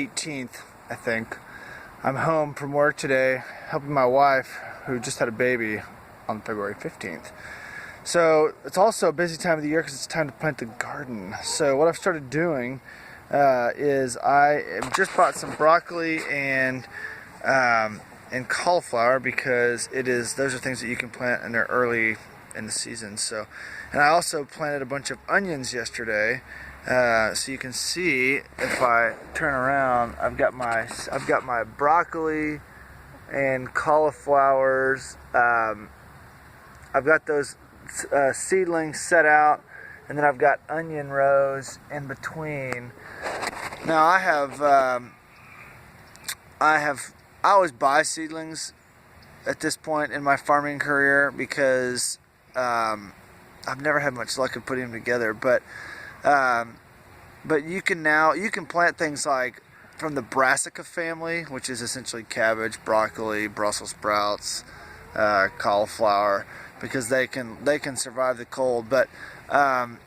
18th, I think. I'm home from work today, helping my wife, who just had a baby, on February 15th. So it's also a busy time of the year because it's time to plant the garden. So what I've started doing is I just bought some broccoli and cauliflower, because those are things that you can plant and they're early in the season. So, and I also planted a bunch of onions yesterday. So you can see, if I turn around, I've got my broccoli and cauliflowers. I've got those seedlings set out, and then I've got onion rows in between. Now I always buy seedlings at this point in my farming career, because I've never had much luck in putting them together. But you can plant things like from the brassica family, which is essentially cabbage, broccoli, Brussels sprouts, cauliflower, because they can survive the cold. But I'm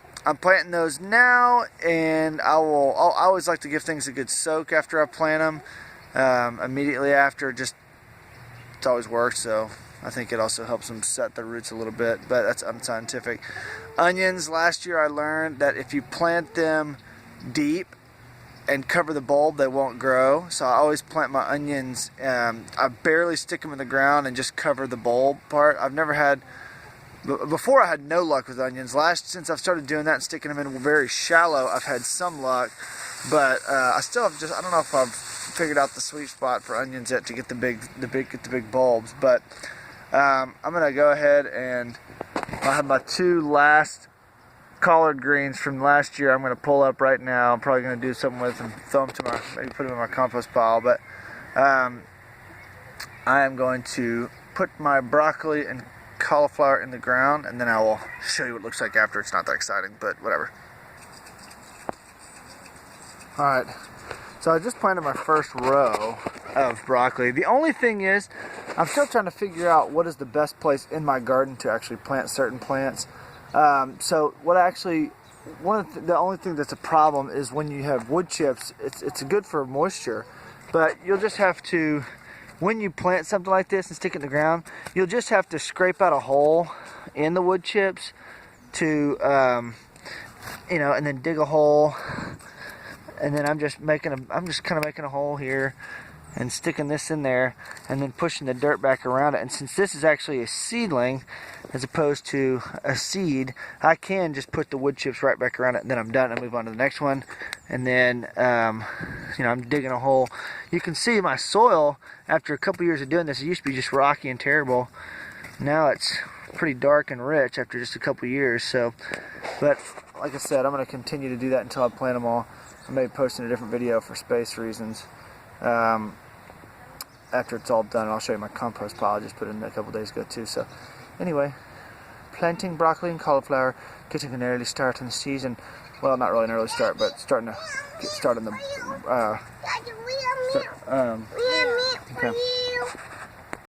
planting those now, and I always like to give things a good soak after I plant them. Immediately after, it's always worked. So I think it also helps them set the roots a little bit, but that's unscientific. Onions, last year I learned that if you plant them deep and cover the bulb, they won't grow. So I always plant my onions, I barely stick them in the ground and just cover the bulb part. Before I had no luck with onions. Since I've started doing that and sticking them in very shallow, I've had some luck, but I still have I don't know if I've figured out the sweet spot for onions yet to get the big bulbs. But I'm gonna go ahead, and I have my two last collard greens from last year. I'm gonna pull up right now. I'm probably gonna do something with them, maybe put them in my compost pile. But I am going to put my broccoli and cauliflower in the ground, and then I will show you what it looks like after. It's not that exciting, but whatever. Alright, so I just planted my first row of broccoli. The only thing is, I'm still trying to figure out what is the best place in my garden to actually plant certain plants. So the only thing that's a problem is when you have wood chips. It's good for moisture, but you'll just have to, when you plant something like this and stick it in the ground, you'll just have to scrape out a hole in the wood chips to, and then dig a hole. And then I'm just kind of making a hole here and sticking this in there, and then pushing the dirt back around it. And since this is actually a seedling as opposed to a seed, I can just put the wood chips right back around it, and then I'm done. I move on to the next one, and then I'm digging a hole. You can see my soil after a couple years of doing this. It used to be just rocky and terrible. Now it's pretty dark and rich after just a couple years. So, but like I said, I'm going to continue to do that until I plant them all. I may be posting a different video for space reasons. After it's all done, I'll show you my compost pile. I just put it in a couple days ago too. So anyway, planting broccoli and cauliflower, getting an early start in the season. Well, not really an early start, but starting to get started in the okay.